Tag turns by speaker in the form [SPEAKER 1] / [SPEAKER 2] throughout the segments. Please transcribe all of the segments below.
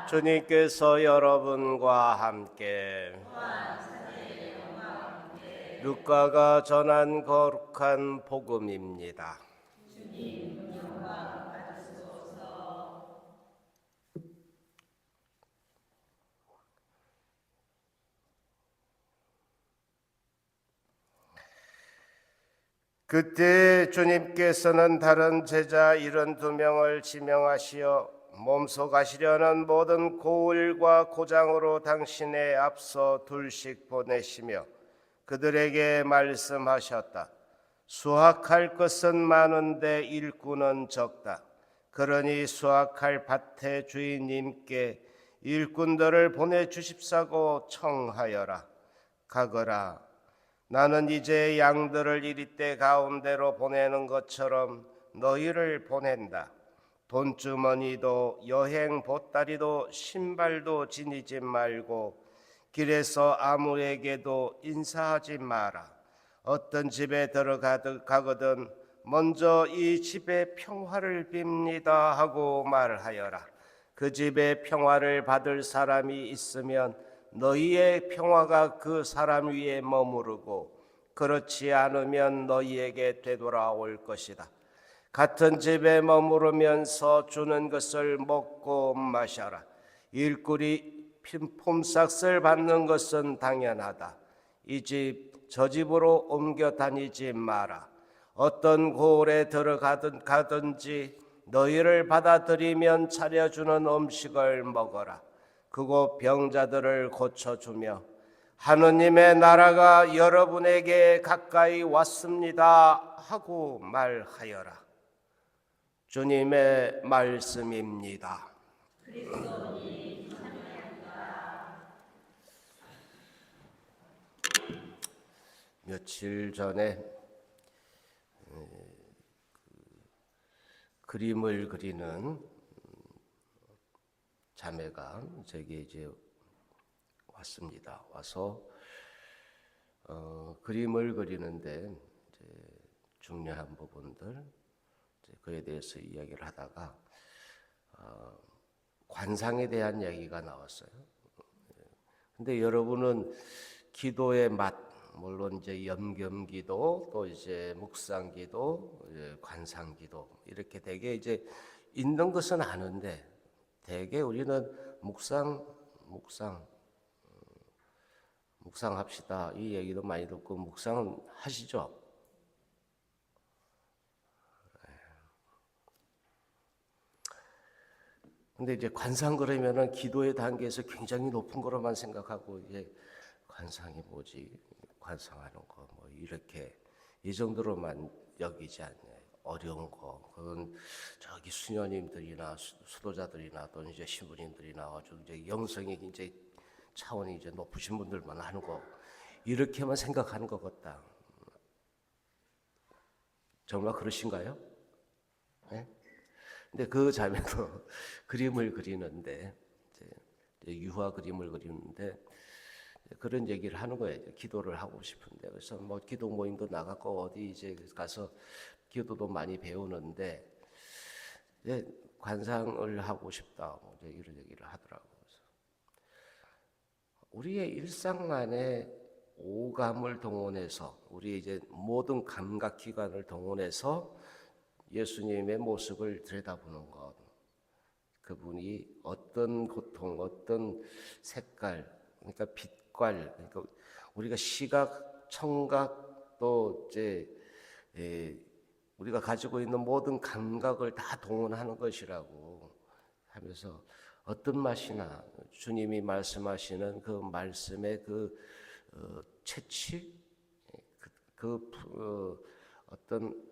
[SPEAKER 1] 주님께서 여러분과 함께 루카가 전한 거룩한 복음입니다. 그때 주님께서는 다른 제자 72명을 지명하시어 몸소 가시려는 모든 고을과 고장으로 당신의 앞서 둘씩 보내시며 그들에게 말씀하셨다. 수확할 것은 많은데 일꾼은 적다. 그러니 수확할 밭의 주인님께 일꾼들을 보내주십사고 청하여라. 가거라. 나는 이제 양들을 이리떼 가운데로 보내는 것처럼 너희를 보낸다. 돈주머니도 여행 보따리도 신발도 지니지 말고 길에서 아무에게도 인사하지 마라. 어떤 집에 들어가거든 먼저 이 집의 평화를 빕니다 하고 말하여라. 그 집의 평화를 받을 사람이 있으면 너희의 평화가 그 사람 위에 머무르고 그렇지 않으면 너희에게 되돌아올 것이다. 같은 집에 머무르면서 주는 것을 먹고 마셔라. 일꾼이 폼삭을 받는 것은 당연하다. 이 집 저 집으로 옮겨 다니지 마라. 어떤 고을에 가든지 너희를 받아들이면 차려주는 음식을 먹어라. 그곳 병자들을 고쳐주며 하느님의 나라가 여러분에게 가까이 왔습니다 하고 말하여라. 주님의 말씀입니다. 며칠 전에 그림을 그리는 자매가 제게 이제 왔습니다. 와서 그림을 그리는데 이제 중요한 부분들 그에 대해서 이야기를 하다가 관상에 대한 이야기가 나왔어요. 근데 여러분은 기도의 맛, 물론 이제 염금기도, 또 이제 묵상기도, 관상기도 이렇게 되게 이제 있는 것은 아는데 대개 우리는 묵상합시다 이 얘기도 많이 듣고 묵상은 하시죠? 근데 이제 관상 그러면은 기도의 단계에서 굉장히 높은 거로만 생각하고 이게 관상이 뭐지? 관상하는 거 뭐 이렇게 이 정도로만 여기지 않냐. 어려운 거 그건 저기 수녀님들이나 수도자들이나 또 이제 신부님들이 나와서 이제 영성이 이제 차원이 이제 높으신 분들만 하는 거 이렇게만 생각하는 것 같다. 정말 그러신가요? 네? 근데 그 자매도 그림을 그리는데 이제 유화 그림을 그리는데 그런 얘기를 하는 거예요. 기도를 하고 싶은데 그래서 뭐 기도 모임도 나가고 어디 이제 가서 기도도 많이 배우는데 이제 관상을 하고 싶다 이제 이런 얘기를 하더라고요. 우리의 일상 안에 오감을 동원해서 우리 이제 모든 감각 기관을 동원해서 예수님의 모습을 들여다보는 것, 그분이 어떤 고통, 어떤 색깔, 그러니까 빛깔, 그러니까 우리가 시각, 청각 또 이제 우리가 가지고 있는 모든 감각을 다 동원하는 것이라고 하면서 어떤 맛이나 주님이 말씀하시는 그 말씀의 그 채취, 어떤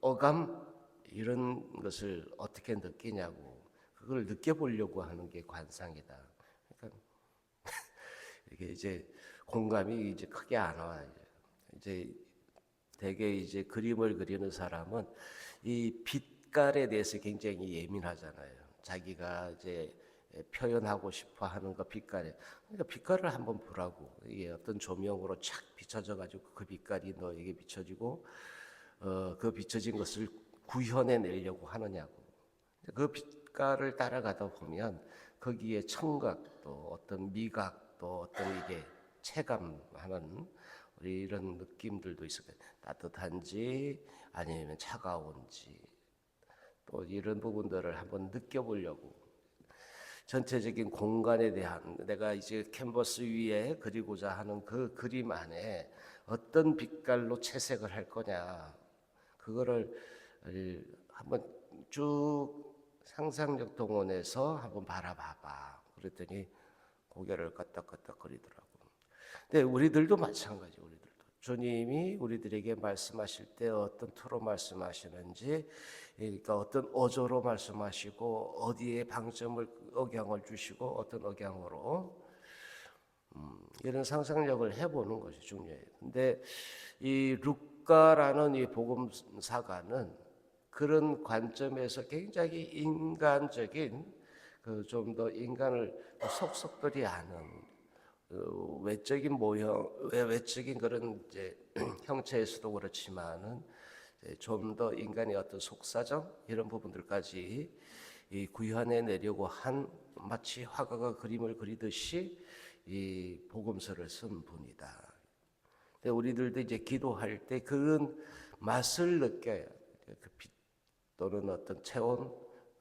[SPEAKER 1] 어감 이런 것을 어떻게 느끼냐고 그걸 느껴보려고 하는 게 관상이다. 그러니까 이게 이제 공감이 이제 크게 안 와요. 이제 대개 이제 그림을 그리는 사람은 이 빛깔에 대해서 굉장히 예민하잖아요. 자기가 이제 표현하고 싶어 하는 거 빛깔에. 그러니까 빛깔을 한번 보라고. 이게 어떤 조명으로 착 비춰져 가지고 그 빛깔이 너에게 비춰지고 그 비춰진 것을 구현해 내려고 하느냐고. 그 빛깔을 따라가다 보면 거기에 청각도 어떤 미각도 어떤 이게 체감하는 우리 이런 느낌들도 있을 거예요. 따뜻한지 아니면 차가운지 또 이런 부분들을 한번 느껴보려고 전체적인 공간에 대한 내가 이제 캔버스 위에 그리고자 하는 그 그림 안에 어떤 빛깔로 채색을 할 거냐 그거를 한번 쭉 상상력 동원해서 한번 바라봐봐. 그랬더니 고개를 끄덕끄덕거리더라고. 근데 우리들도 마찬가지. 우리들도 주님이 우리들에게 말씀하실 때 어떤 투로 말씀하시는지, 그러니까 어떤 어조로 말씀하시고 어디에 방점을 억양을 주시고 어떤 억양으로 이런 상상력을 해보는 것이 중요해요. 근데 이 루카라는 이 복음사가는 그런 관점에서 굉장히 인간적인 그 좀 더 인간을 속속들이 아는 외적인 모형, 외적인 그런 이제 형체에서도 그렇지만은 좀 더 인간의 어떤 속사정 이런 부분들까지 이 구현해 내려고 한 마치 화가가 그림을 그리듯이 이 복음서를 쓴 분이다. 근데 우리들도 이제 기도할 때 그런 맛을 느껴야 그 빛 또는 어떤 체온,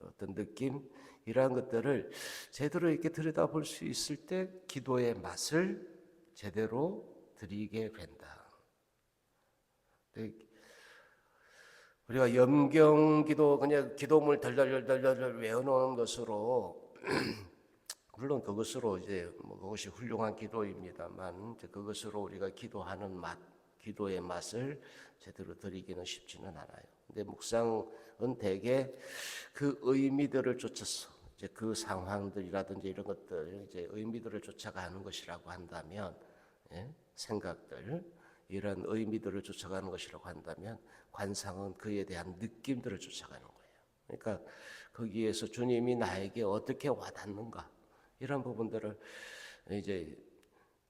[SPEAKER 1] 어떤 느낌 이러한 것들을 제대로 이렇게 들여다볼 수 있을 때 기도의 맛을 제대로 드리게 된다. 우리가 염경기도 그냥 기도문을 덜덜덜덜 외워놓은 것으로 물론 그것으로 이제 그것이 훌륭한 기도입니다만 그것으로 우리가 기도하는 맛, 기도의 맛을 제대로 드리기는 쉽지는 않아요. 근데 묵상은 대개 그 의미들을 쫓아서 이제 그 상황들이라든지 이런 것들 이제 의미들을 쫓아가는 것이라고 한다면, 생각들 이런 의미들을 쫓아가는 것이라고 한다면 관상은 그에 대한 느낌들을 쫓아가는 거예요. 그러니까 거기에서 주님이 나에게 어떻게 와닿는가 이런 부분들을 이제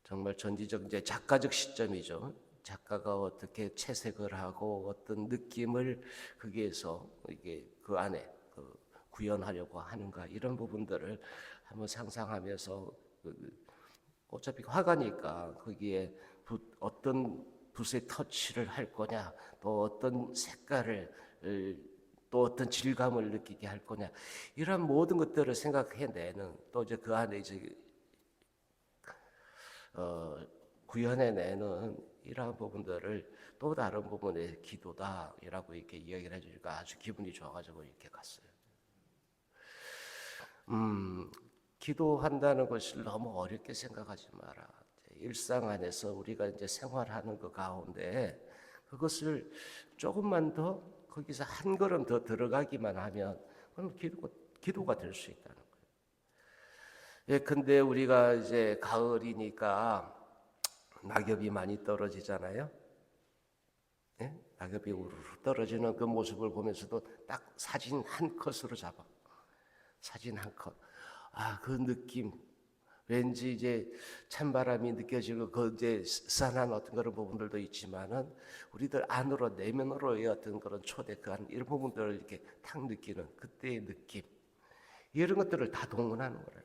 [SPEAKER 1] 정말 전지적 이제 작가적 시점이죠. 작가가 어떻게 채색을 하고 어떤 느낌을 거기에서 이게 그 안에 구현하려고 하는가 이런 부분들을 한번 상상하면서 어차피 화가니까 거기에 어떤 붓의 터치를 할 거냐 또 어떤 색깔을 또 어떤 질감을 느끼게 할 거냐 이런 모든 것들을 생각해내는 또 이제 그 안에 이제 구현해내는 이러한 부분들을 또 다른 부분의 기도다라고 이렇게 이야기를 해주니까 아주 기분이 좋아가지고 이렇게 갔어요. 기도한다는 것을 너무 어렵게 생각하지 마라. 일상 안에서 우리가 이제 생활하는 그 가운데 그것을 조금만 더 거기서 한 걸음 더 들어가기만 하면 그럼 기도가 될 수 있다는 거예요. 예, 근데 우리가 이제 가을이니까 낙엽이 많이 떨어지잖아요. 예? 낙엽이 우르르 떨어지는 그 모습을 보면서도 딱 사진 한 컷으로 잡아. 사진 한 컷. 아, 그 느낌. 왠지 이제 찬바람이 느껴지고 그 이제 산한 어떤 그런 부분들도 있지만은 우리들 안으로 내면으로의 어떤 그런 초대 그 이런 부분들을 이렇게 탁 느끼는 그때의 느낌. 이런 것들을 다 동원하는 거예요.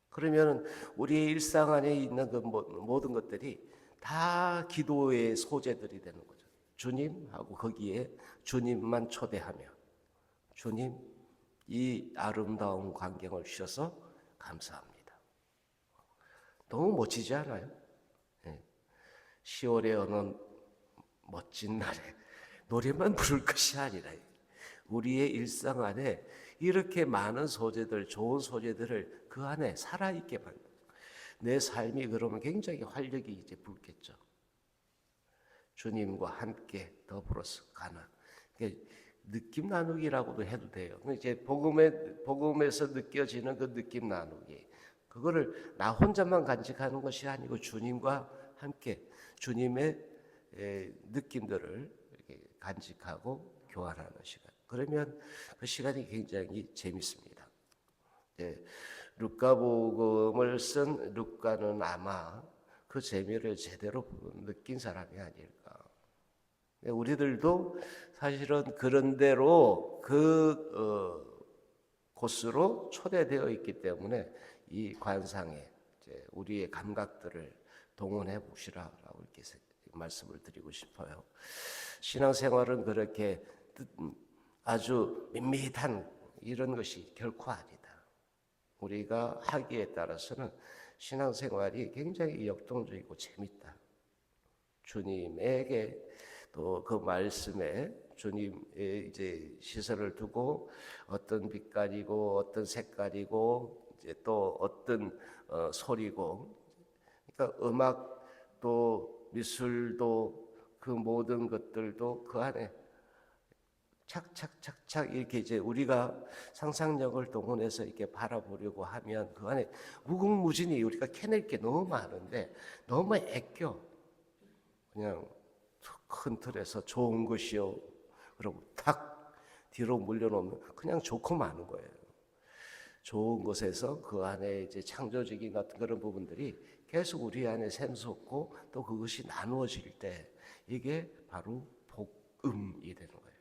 [SPEAKER 1] 그러면 우리의 일상 안에 있는 그 모든 것들이 다 기도의 소재들이 되는 거죠. 주님하고 거기에 주님만 초대하며 주님 이 아름다운 광경을 주셔서 감사합니다. 너무 멋지지 않아요? 10월의 어느 멋진 날에 노래만 부를 것이 아니라 우리의 일상 안에 이렇게 많은 소재들, 좋은 소재들을 그 안에 살아있게 만든 내 삶이 그러면 굉장히 활력이 이제 불겠죠. 주님과 함께 더불어서 가는 느낌 나누기라고도 해도 돼요. 이제 복음에서 느껴지는 그 느낌 나누기, 그거를 나 혼자만 간직하는 것이 아니고 주님과 함께 주님의 느낌들을 이렇게 간직하고 교환하는 시간. 그러면 그 시간이 굉장히 재밌습니다. 루카복음을 쓴 루카는 아마 그 재미를 제대로 느낀 사람이 아닐까. 우리들도 사실은 그런 대로 곳으로 초대되어 있기 때문에 이 관상에 이제 우리의 감각들을 동원해 보시라라고 이렇게 말씀을 드리고 싶어요. 신앙생활은 그렇게 아주 밋밋한 이런 것이 결코 아니다. 우리가 하기에 따라서는 신앙생활이 굉장히 역동적이고 재밌다. 주님에게 또 그 말씀에 주님의 이제 시선을 두고 어떤 빛깔이고 어떤 색깔이고 이제 또 어떤 소리고, 그러니까 음악도 미술도 그 모든 것들도 그 안에 착착착착 이렇게 이제 우리가 상상력을 동원해서 이렇게 바라보려고 하면 그 안에 무궁무진이 우리가 캐낼 게 너무 많은데 너무 애껴. 그냥 큰 틀에서 좋은 것이요, 그리고 탁 뒤로 물려놓으면 그냥 좋고 많은 거예요. 좋은 것에서 그 안에 이제 창조적인 같은 그런 부분들이 계속 우리 안에 샘솟고 또 그것이 나누어질 때 이게 바로 복음이 되는 거예요.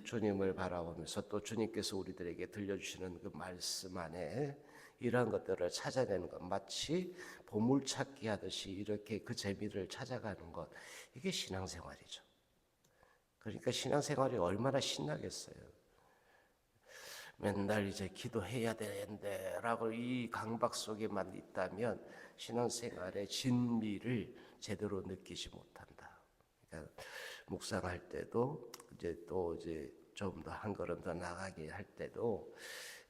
[SPEAKER 1] 주님을 바라보면서 또 주님께서 우리들에게 들려주시는 그 말씀 안에 이러한 것들을 찾아내는 것, 마치 보물찾기 하듯이 이렇게 그 재미를 찾아가는 것, 이게 신앙생활이죠. 그러니까 신앙생활이 얼마나 신나겠어요. 맨날 이제 기도해야 되는데 라고 이 강박 속에만 있다면 신앙생활의 진미를 제대로 느끼지 못한다. 그러니까 묵상할 때도 이제 또 이제 좀 더 한 걸음 더 나가게 할 때도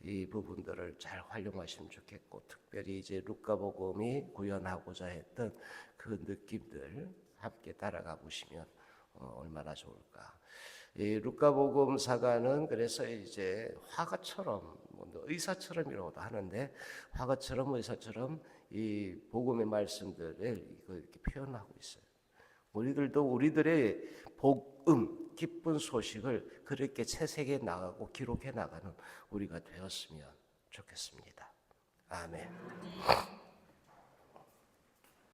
[SPEAKER 1] 이 부분들을 잘 활용하시면 좋겠고, 특별히 이제 루카복음이 구현하고자 했던 그 느낌들 함께 따라가 보시면 얼마나 좋을까. 이 루카복음사가는 그래서 이제 화가처럼, 의사처럼이라고도 하는데 화가처럼 의사처럼 이 복음의 말씀들을 이렇게 표현하고 있어요. 우리들도 우리들의 복음, 기쁜 소식을 그렇게 채색해 나가고 기록해 나가는 우리가 되었으면 좋겠습니다. 아멘.